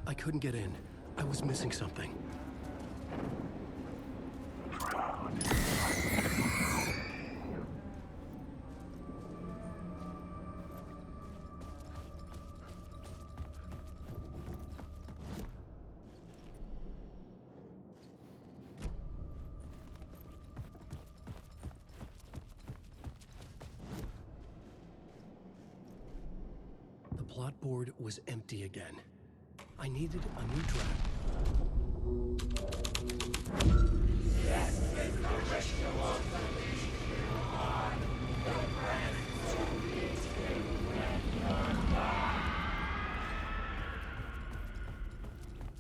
I couldn't get in. I was missing something. The plot board was empty again. I needed a new trap. Yes, it's the ritual on the brand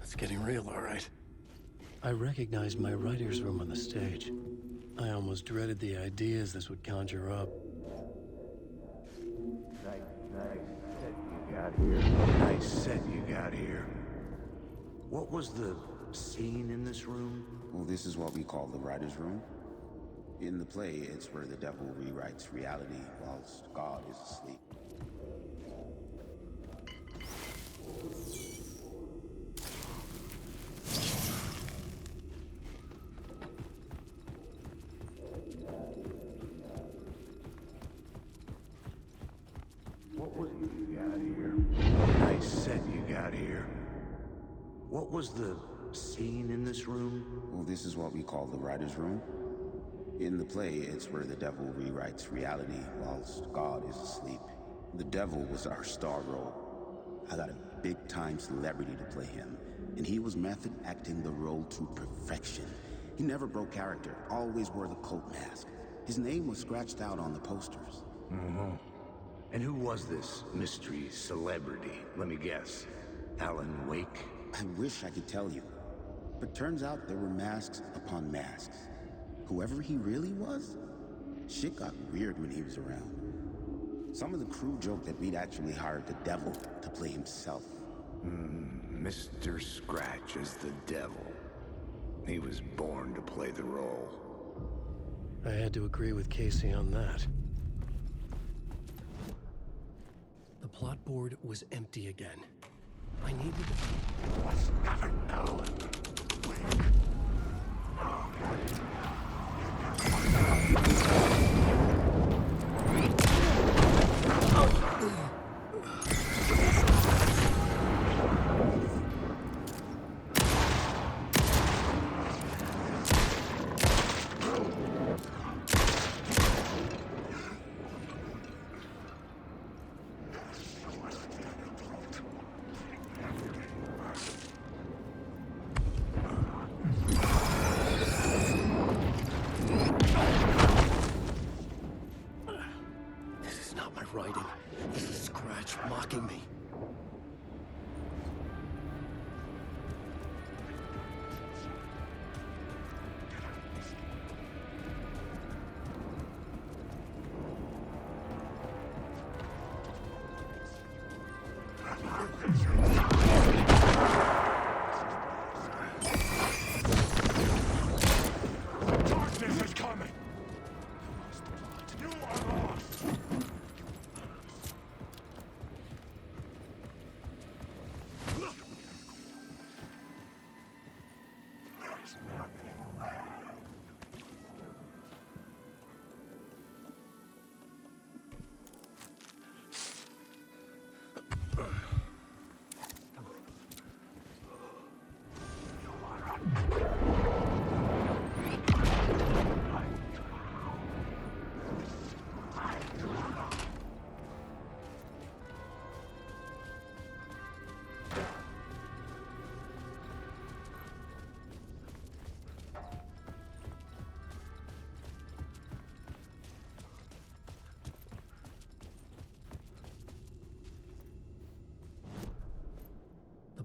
It's getting real, all right. I recognized my writer's room on the stage. I almost dreaded the ideas this would conjure up. Nice set you got here. What was the scene in this room? Well, this is what we call the writer's room. In the play, it's where the devil rewrites reality whilst God is asleep. What was you got here? Nice set you got here. What was the scene in this room? Well, this is what we call the writer's room. In the play, it's where the devil rewrites reality whilst God is asleep. The devil was our star role. I got a big-time celebrity to play him, and he was method acting the role to perfection. He never broke character, always wore the cult mask. His name was scratched out on the posters. Mm-hmm. And who was this mystery celebrity? Let me guess. Alan Wake? I wish I could tell you, but turns out there were masks upon masks. Whoever he really was, shit got weird when he was around. Some of the crew joked that we'd actually hired the devil to play himself. Mr. Scratch is the devil. He was born to play the role. I had to agree with Casey on that. The plot board was empty again. I needed... What's happened, Alan?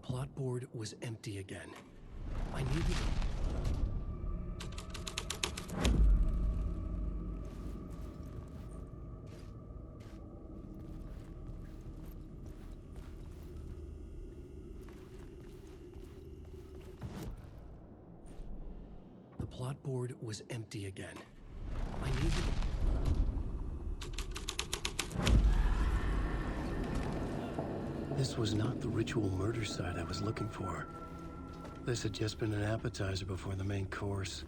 plot board was empty again. I needed... The plot board was empty again. I needed... This was not the ritual murder site I was looking for. This had just been an appetizer before the main course.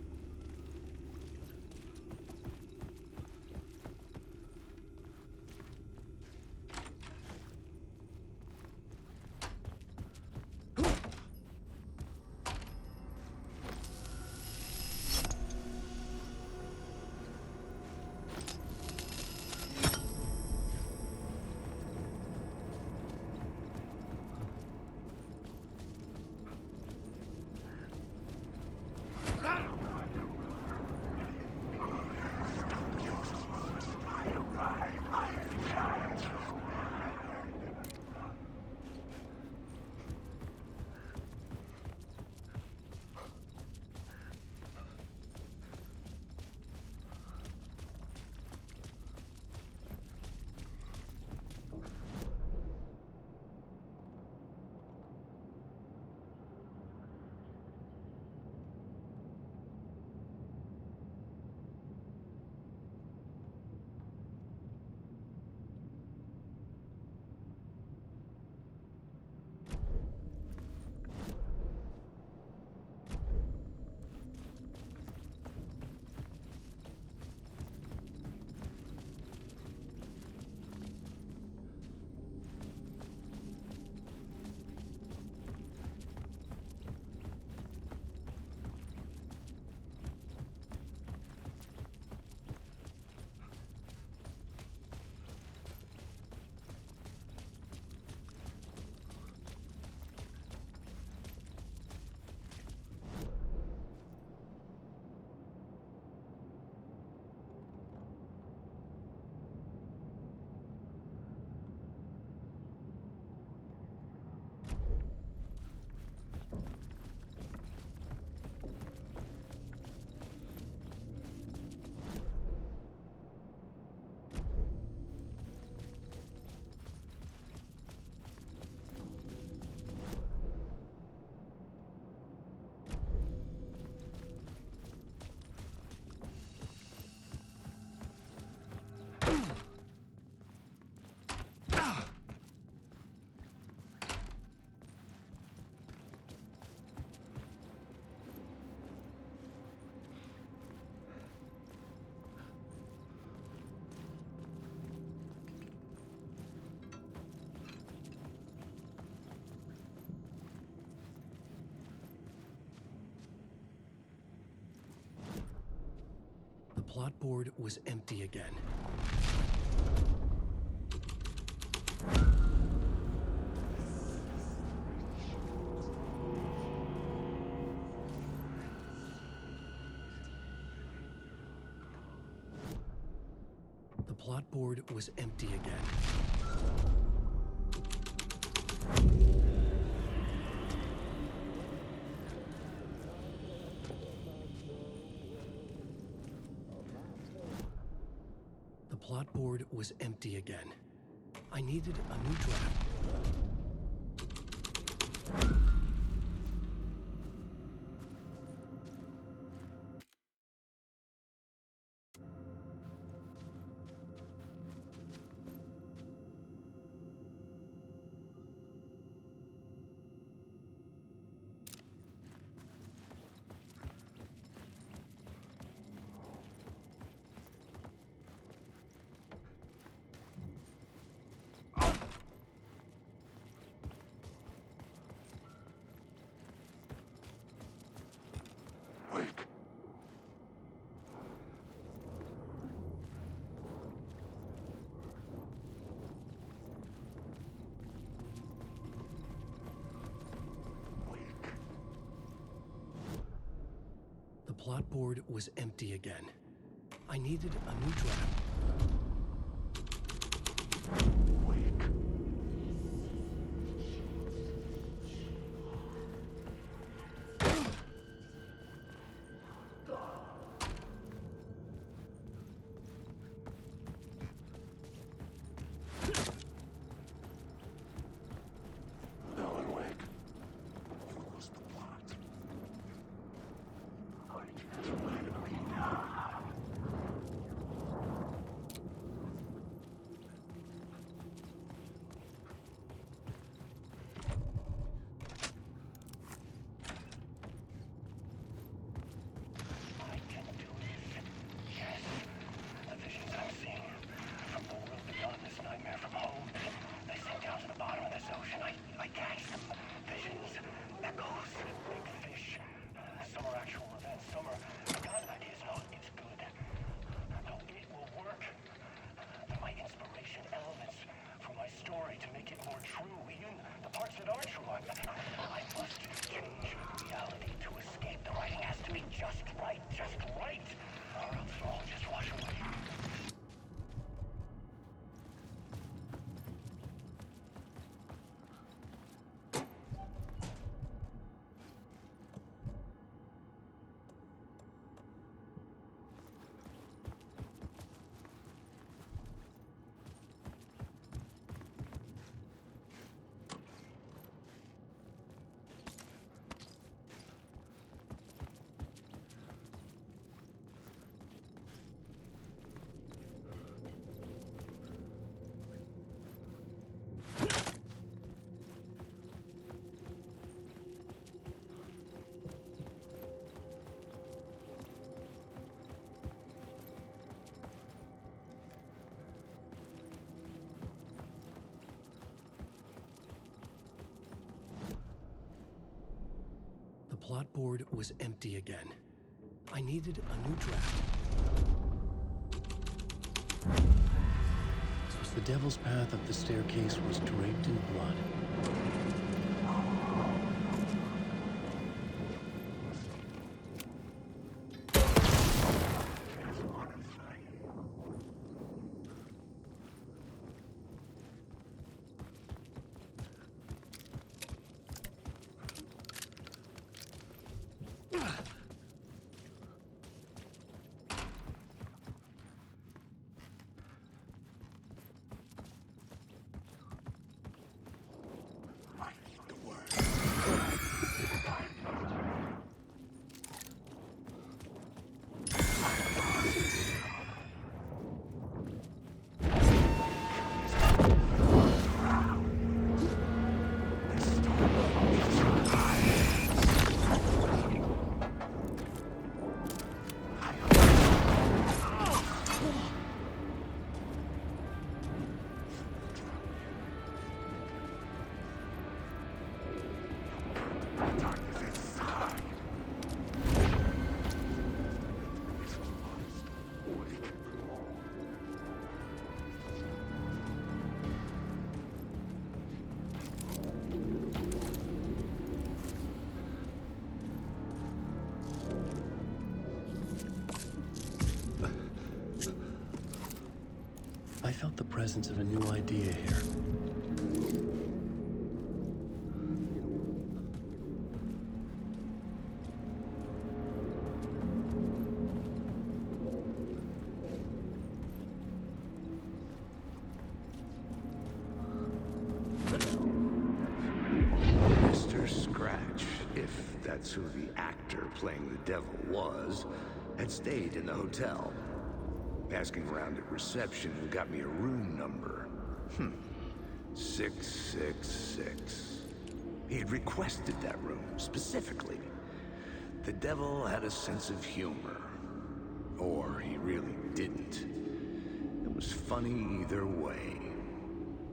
The plot board was empty again. The plot board was empty again. The plot board was empty again. I needed a new draft. The plot board was empty again. I needed a new draft. plot board was empty again. I needed a new draft. The Devil's path up the staircase was draped in blood. I felt the presence of a new idea here. Mr. Scratch, if that's who the actor playing the devil was, had stayed in the hotel. Asking around at reception got me a room number. 666. He had requested that room, specifically. The devil had a sense of humor. Or he really didn't. It was funny either way.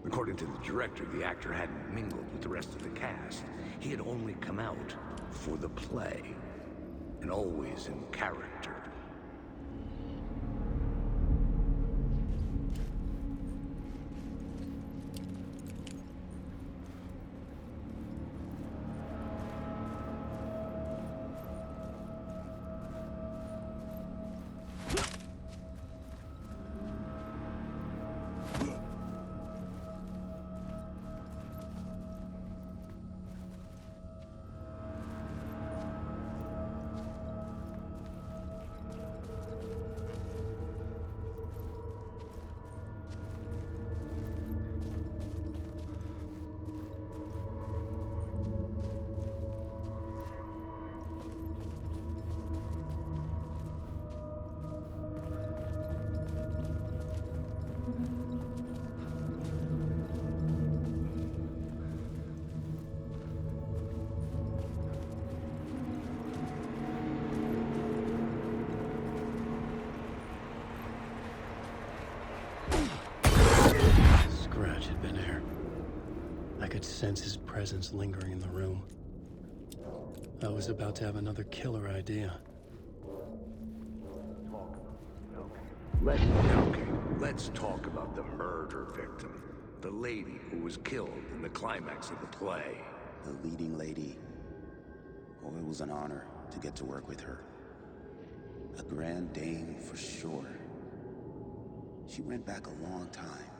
According to the director, the actor hadn't mingled with the rest of the cast. He had only come out for the play. And always in character. Scratch had been here. I could sense his presence lingering in the room. I was about to have another killer idea. Let's talk about the murder victim. The lady who was killed in the climax of the play. The leading lady. Oh, it was an honor to get to work with her. A grand dame for sure. She went back a long time.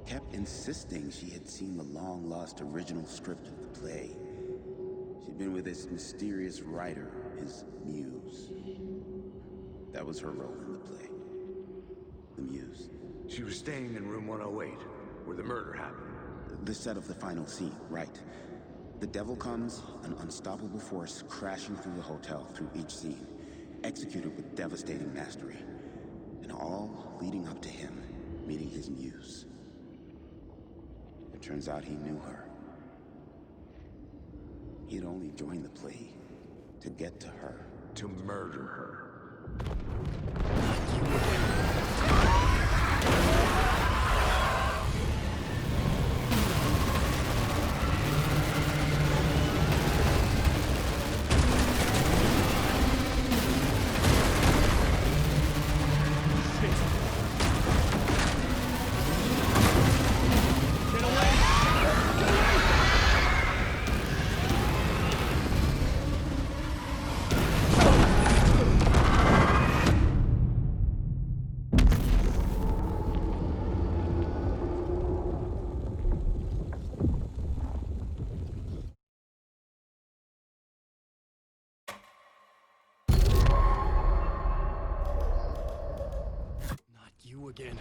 Kept insisting she had seen the long-lost original script of the play. She'd been with this mysterious writer, his muse. That was her role in the play. The muse. She was staying in room 108, where the murder happened. The set of the final scene, right. The devil comes, an unstoppable force crashing through the hotel through each scene, executed with devastating mastery. And all leading up to him meeting his muse. It turns out he knew her. He had only joined the play to get to her. To murder her. you again.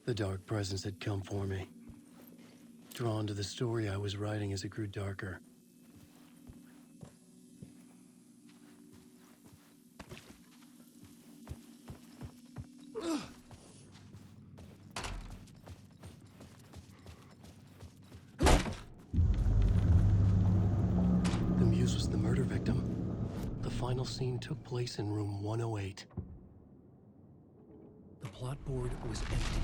The Dark Presence had come for me. Drawn to the story I was writing as it grew darker. The Muse was the murder victim. The final scene took place in room 108. The plot board was empty.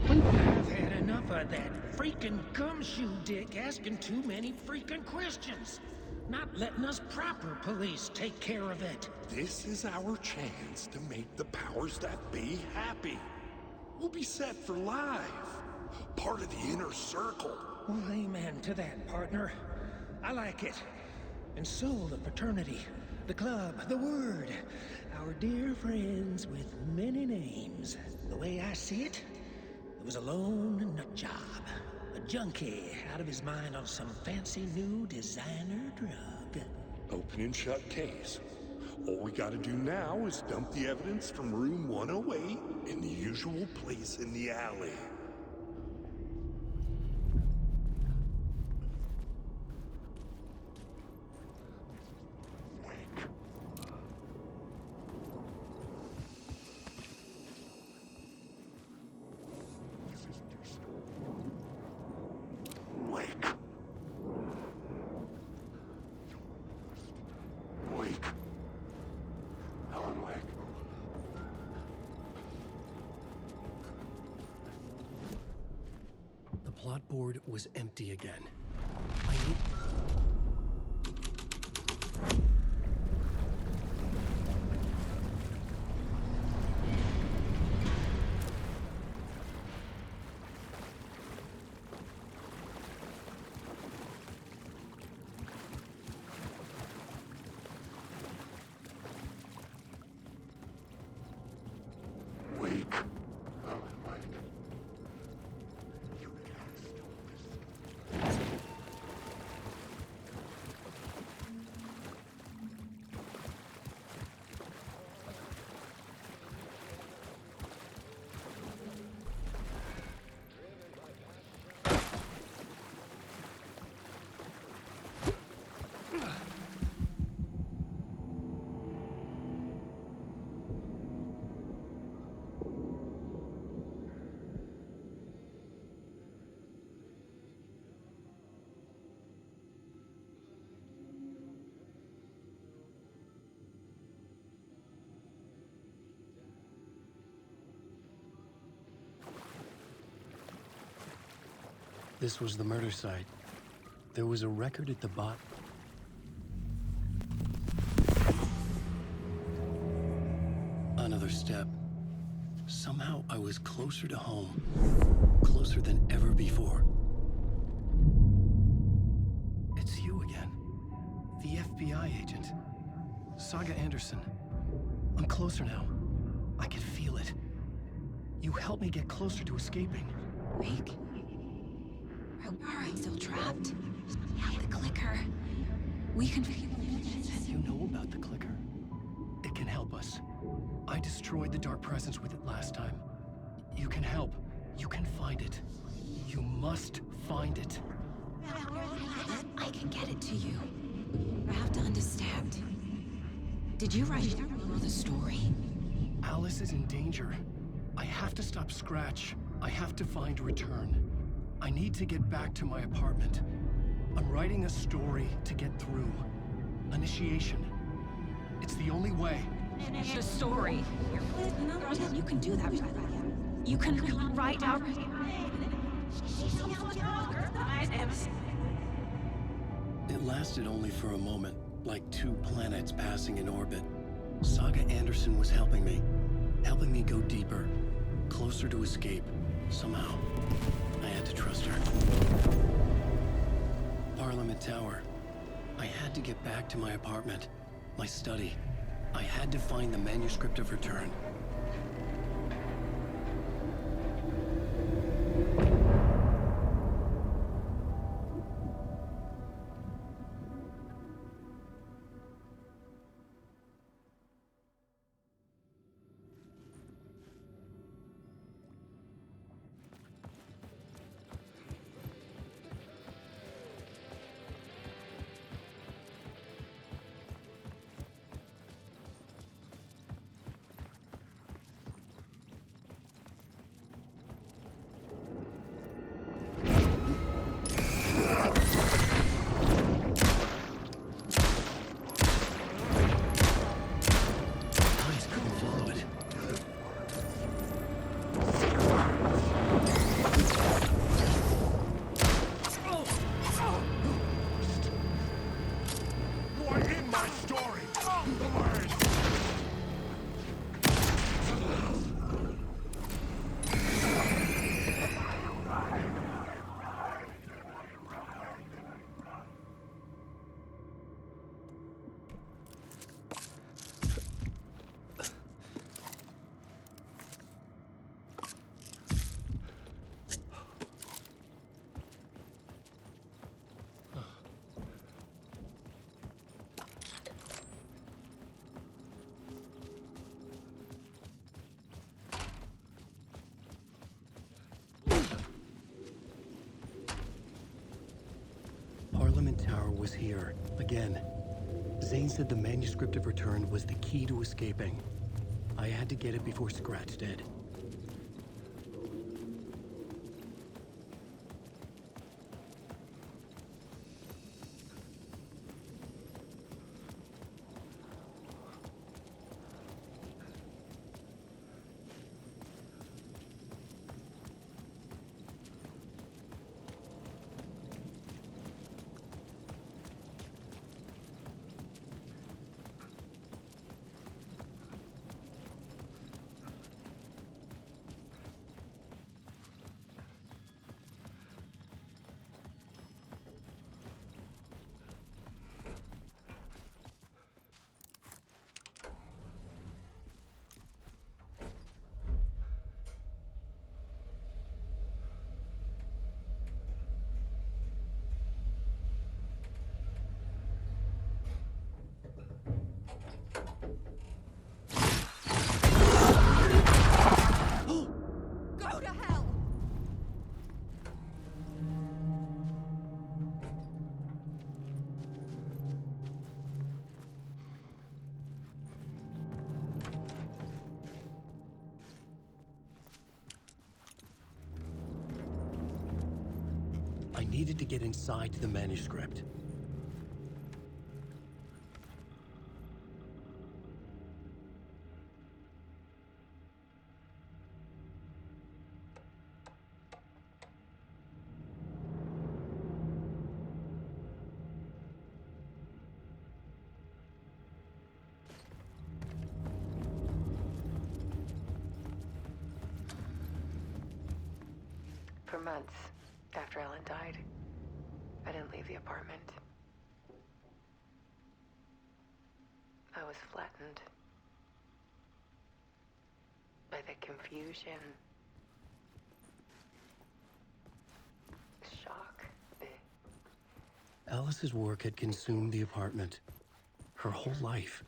I've had enough of that freaking gumshoe dick asking too many freaking questions. Not letting us proper police take care of it. This is our chance to make the powers that be happy. We'll be set for life. Part of the inner circle. Well, amen to that, partner. I like it. And so the fraternity, the club, the word. Our dear friends with many names. The way I see it, it was a lone nut job. A junkie out of his mind on some fancy new designer drug. Open and shut case. All we gotta do now is dump the evidence from room 108 in the usual place in the alley. The plot board was empty again. I need... This was the murder site. There was a record at the bottom. Another step. Somehow I was closer to home. Closer than ever before. It's you again. The FBI agent. Saga Anderson. I'm closer now. I can feel it. You helped me get closer to escaping. Rick? Are we still trapped? The clicker. We can... You know about the clicker? It can help us. I destroyed the Dark Presence with it last time. You can help. You can find it. You must find it. I can get it to you. I have to understand. Did you write down the story? Alice is in danger. I have to stop Scratch. I have to find Return. I need to get back to my apartment. I'm writing a story to get through. Initiation. It's the only way. Finish the story. You can do that. You can write out. It lasted only for a moment, like two planets passing in orbit. Saga Anderson was helping me go deeper, closer to escape. Somehow, I had to trust her. Parliament Tower. I had to get back to my apartment, my study. I had to find the manuscript of Return. Eyes couldn't follow it. You are in my story! Parliament Tower was here, again. Zane said the manuscript of Return was the key to escaping. I had to get it before Scratch did. Go to hell! I needed to get inside the manuscript. For months after Ellen died, I didn't leave the apartment. I was flattened by the confusion, the shock, Alice's work had consumed the apartment. Her whole life.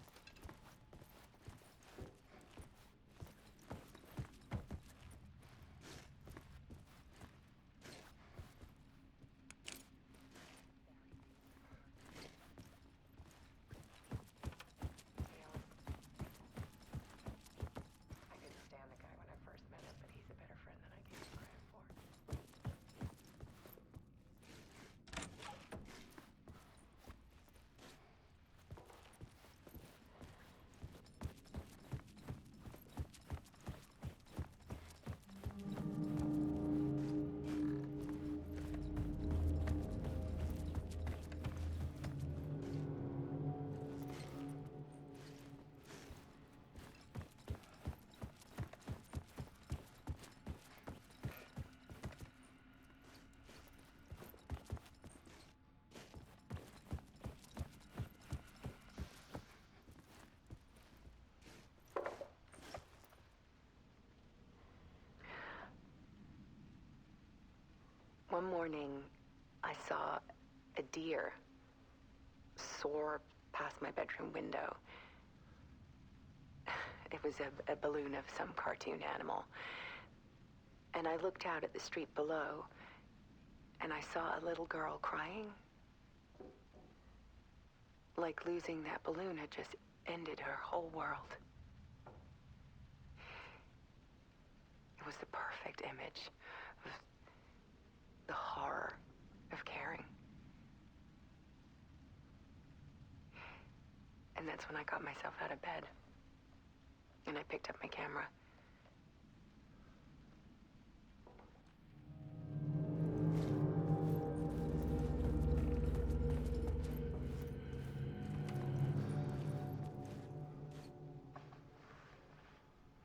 One morning, I saw a deer soar past my bedroom window. It was a balloon of some cartoon animal. And I looked out at the street below, and I saw a little girl crying. Like losing that balloon had just ended her whole world. It was the perfect image of the horror of caring. And that's when I got myself out of bed. And I picked up my camera.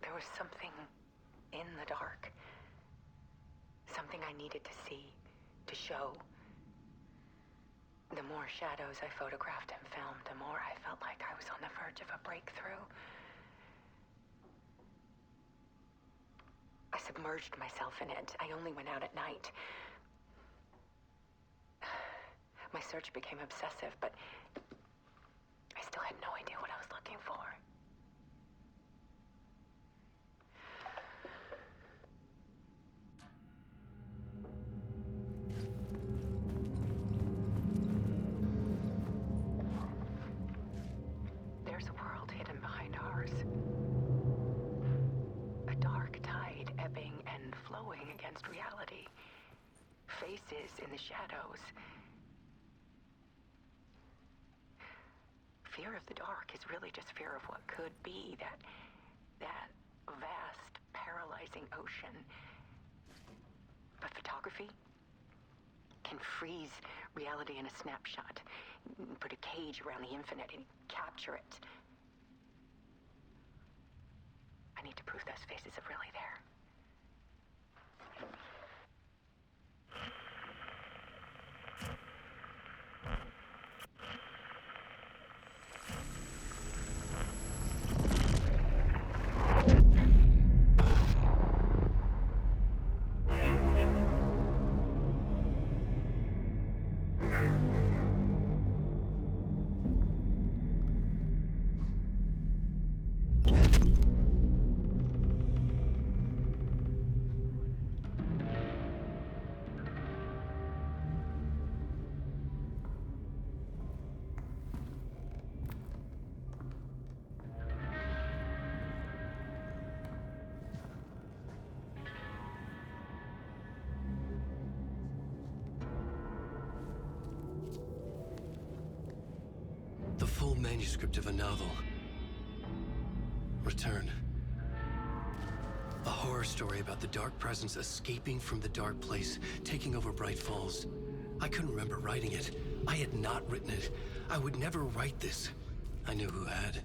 There was something in the dark. Something I needed to see, to show. The more shadows I photographed and filmed, the more I felt like I was on the verge of a breakthrough. I submerged myself in it. I only went out at night. My search became obsessive, but I still had no idea what I was looking for. There's a world hidden behind ours. A dark tide ebbing and flowing against reality. Faces in the shadows. Fear of the dark is really just fear of what could be, that vast, paralyzing ocean. But photography can freeze reality in a snapshot, put a cage around the infinite and capture it. I need to prove those faces are really there. The full manuscript of a novel. Return. A horror story about the dark presence escaping from the dark place, taking over Bright Falls. I couldn't remember writing it. I had not written it. I would never write this. I knew who had.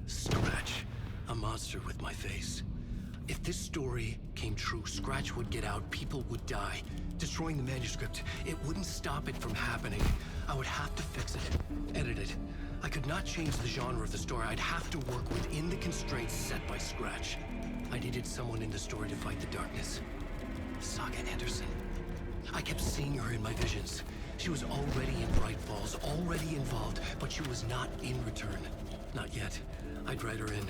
Scratch. A monster with my face. If this story came true, Scratch would get out, people would die. Destroying the manuscript, it wouldn't stop it from happening. I would have to fix it, edit it. I could not change the genre of the story. I'd have to work within the constraints set by Scratch. I needed someone in the story to fight the darkness. Saga Anderson. I kept seeing her in my visions. She was already in Bright Falls, already involved, but she was not in Return. Not yet. I'd write her in.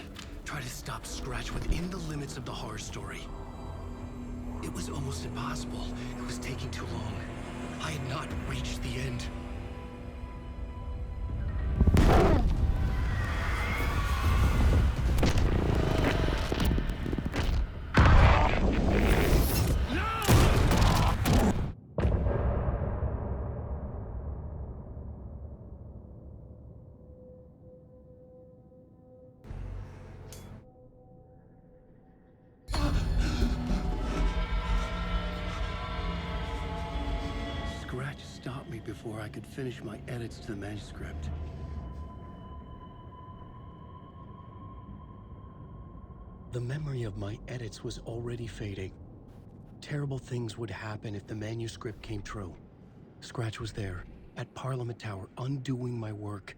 Try to stop Scratch within the limits of the horror story. It was almost impossible. It was taking too long. I had not reached the end. Scratch stopped me before I could finish my edits to the manuscript. The memory of my edits was already fading. Terrible things would happen if the manuscript came true. Scratch was there, at Parliament Tower, undoing my work.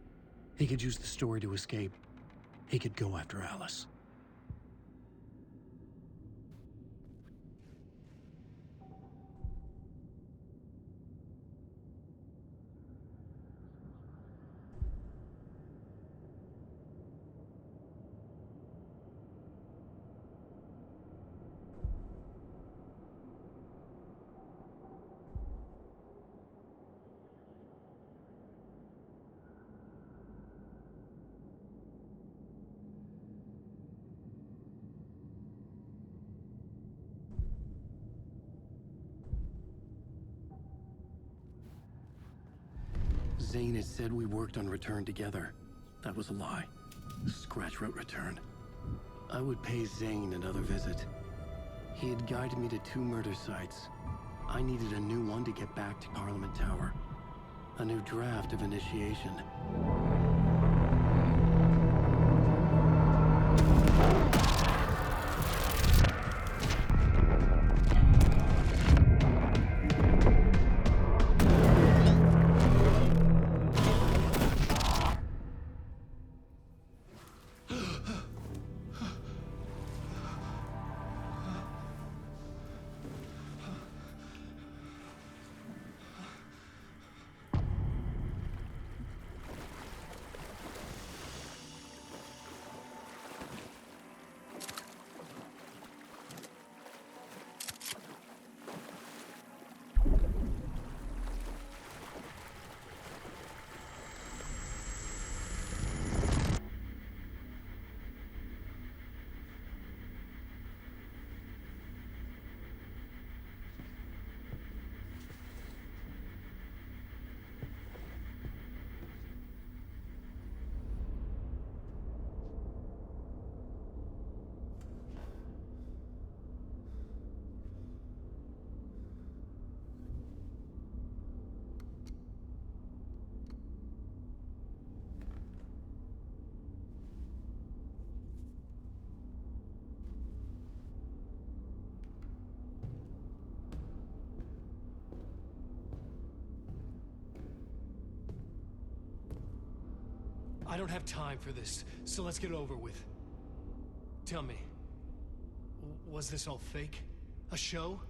He could use the story to escape. He could go after Alice. Zane had said we worked on Return together. That was a lie. Scratch wrote Return. I would pay Zane another visit. He had guided me to 2 murder sites. I needed a new one to get back to Parliament Tower. A new draft of initiation. I don't have time for this, so let's get it over with. Tell me, was this all fake? A show?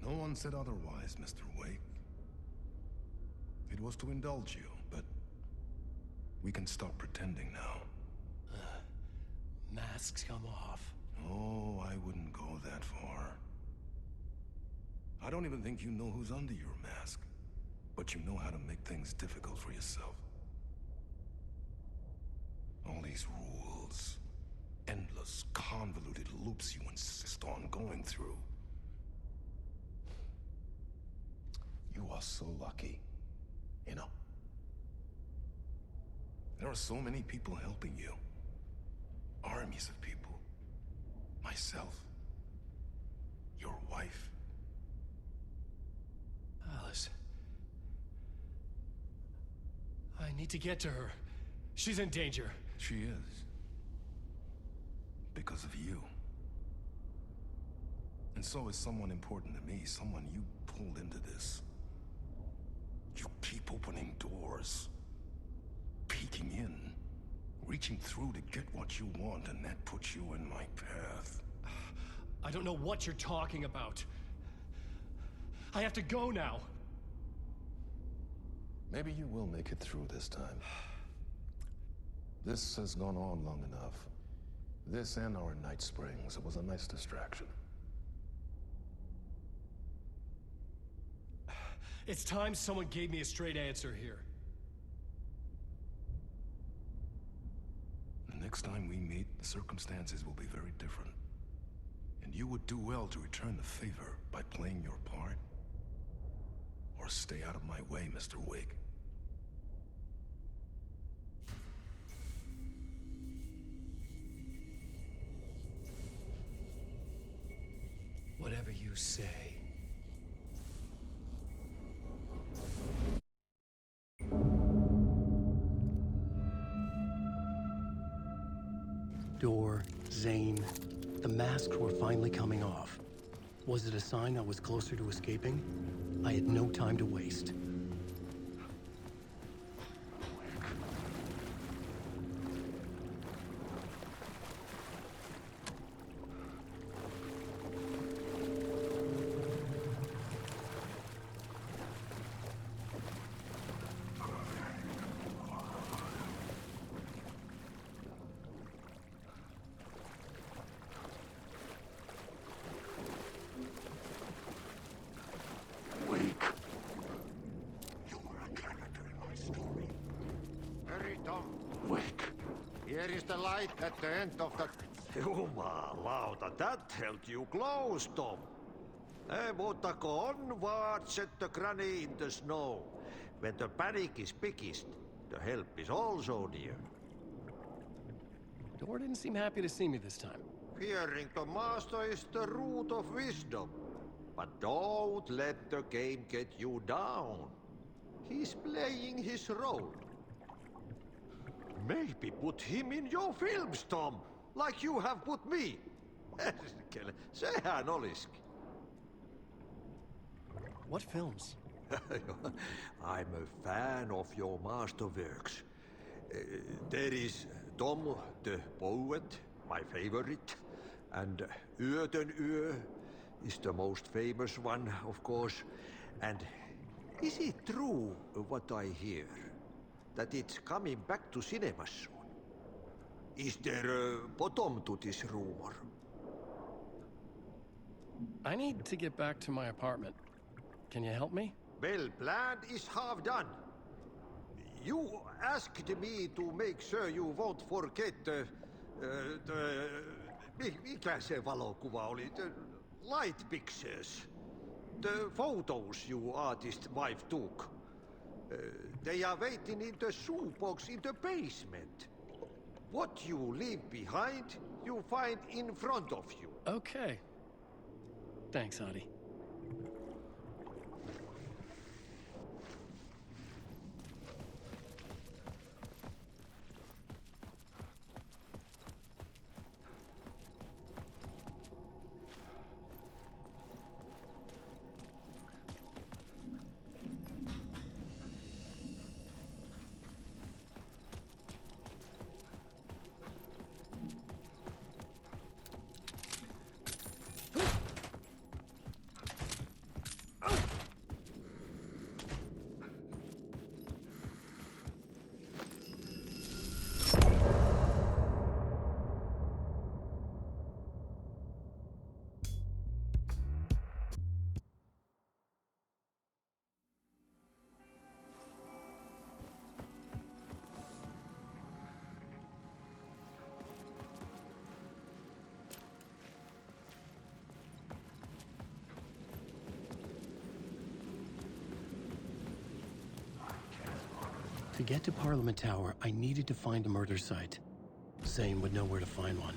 No one said otherwise, Mr. Wake. It was to indulge you, but we can stop pretending now. Masks come off. Oh, I wouldn't go that far. I don't even think you know who's under your mask, but you know how to make things difficult for yourself. All these rules, endless, convoluted loops you insist on going through. You are so lucky, you know. There are so many people helping you. Armies of people. Myself. Your wife. Alice. I need to get to her. She's in danger. She is. Because of you. And so is someone important to me, someone you pulled into this. You keep opening doors. Peeking in. Reaching through to get what you want, and that puts you in my path. I don't know what you're talking about. I have to go now. Maybe you will make it through this time. This has gone on long enough. This and our Night Springs. It was a nice distraction. It's time someone gave me a straight answer here. The next time we meet, the circumstances will be very different. And you would do well to return the favor by playing your part. Or stay out of my way, Mr. Wake. Whatever you say. Door, Zane, the masks were finally coming off. Was it a sign I was closer to escaping? I had no time to waste. Here is the light at the end of the... Jumalauta, that held you close, Tom. Ei muuta kuin onward, set the granny in the snow. When the panic is biggest, the help is also near. Door didn't seem happy to see me this time. Fearing the master is the root of wisdom. But don't let the game get you down. He's playing his role. Maybe put him in your films, Tom, like you have put me. Sehän olisikin. What films? I'm a fan of your masterworks. There is Tom the Poet, my favorite, and Yöten Yö is the most famous one, of course. And is it true what I hear? That it's coming back to cinemas soon? Is there a bottom to this rumor? I need to get back to my apartment. Can you help me? Well, plan is half done. You asked me to make sure you won't forget mikä se valokuva oli? The light pictures. The photos you artist wife took. They are waiting in the shoebox in the basement. What you leave behind, you find in front of you. Okay. Thanks, Adi. To get to Parliament Tower, I needed to find a murder site. Zane would know where to find one.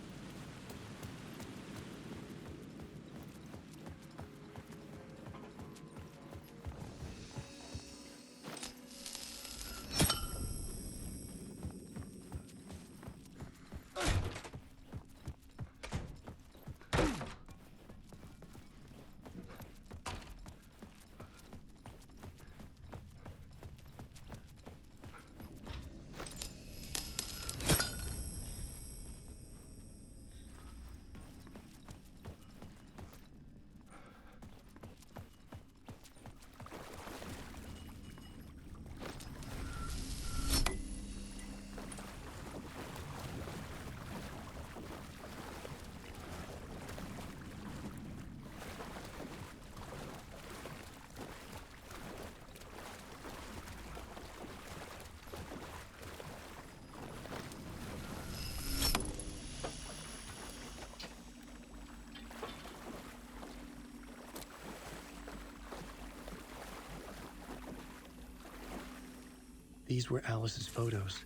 These were Alice's photos.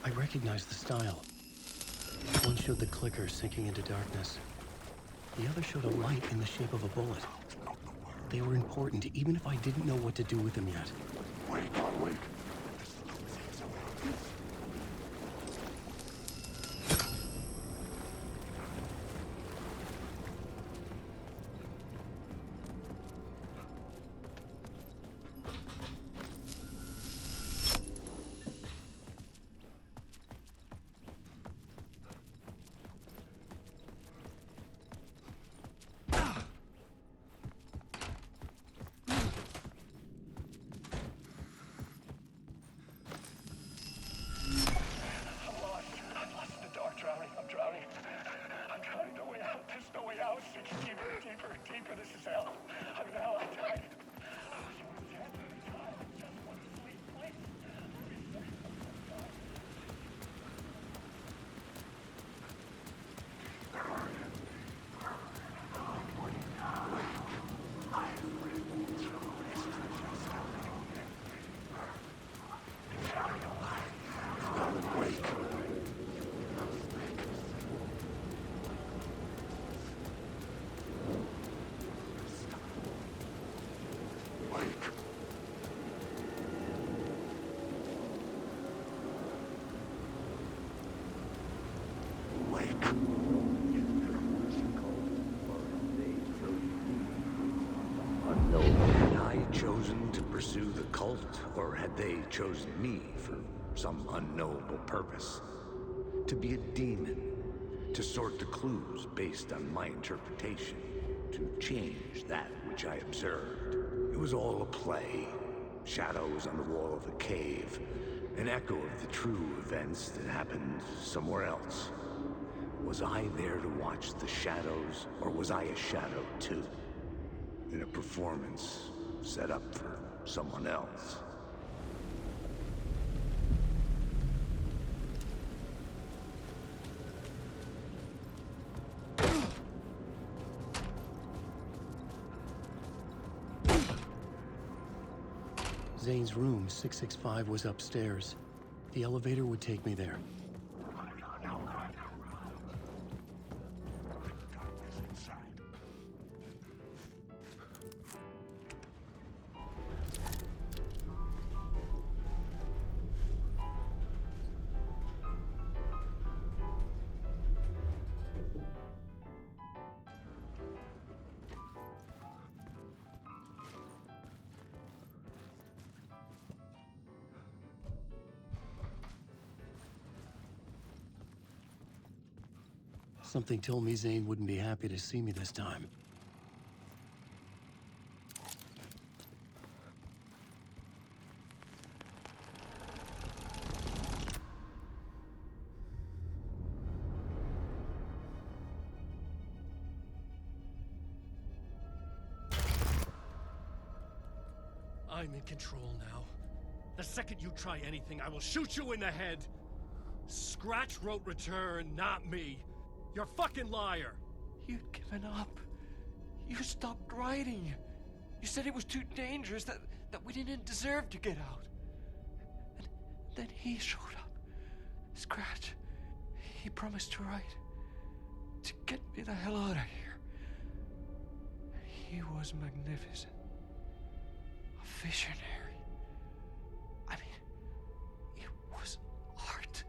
I recognized the style. One showed the clicker sinking into darkness. The other showed a light in the shape of a bullet. They were important, even if I didn't know what to do with them yet. Wait. chosen to pursue the cult, or had they chosen me for some unknowable purpose? To be a demon, to sort the clues based on my interpretation, to change that which I observed. It was all a play. Shadows on the wall of a cave, an echo of the true events that happened somewhere else. Was I there to watch the shadows, or was I a shadow too? In a performance set up for someone else. Zane's room, 665, was upstairs. The elevator would take me there. Something told me Zane wouldn't be happy to see me this time. I'm in control now. The second you try anything, I will shoot you in the head. Scratch wrote return, not me. You're a fucking liar! You'd given up. You stopped writing. You said it was too dangerous, that we didn't deserve to get out. And then he showed up. Scratch. He promised to write. To get me the hell out of here. He was magnificent. A visionary. I mean, it was art.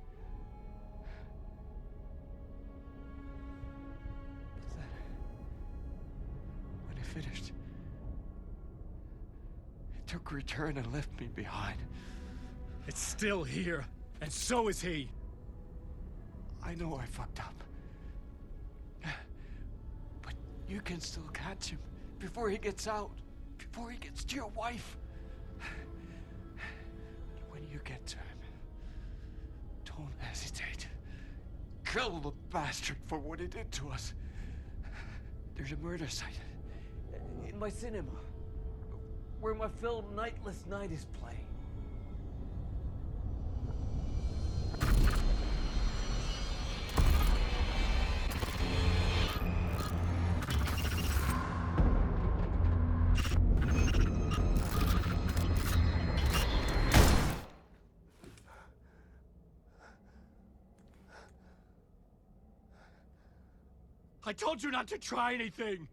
When it finished, it took return and left me behind. It's still here, and so is he. I know I fucked up. But you can still catch him before he gets out, before he gets to your wife. When you get to him, don't hesitate. Kill the bastard for what he did to us. There's a murder site in my cinema where my film Nightless Night is playing. I told you not to try anything!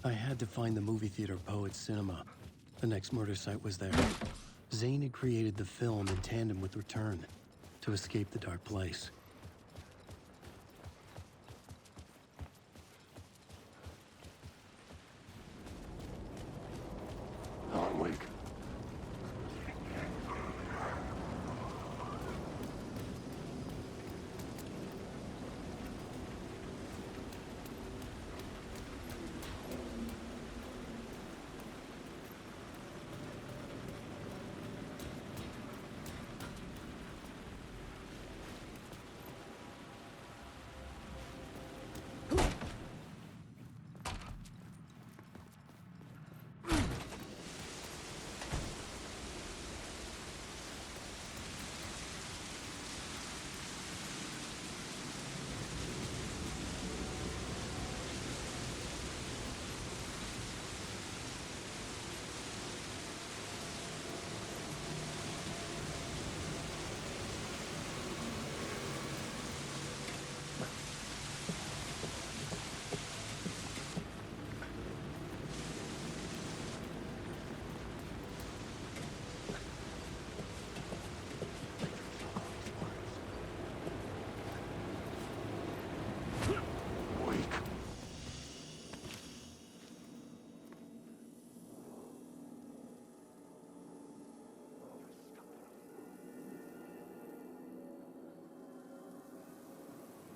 I had to find the movie theater Poets Cinema. The next murder site was there. Zane had created the film in tandem with Return to escape the dark place.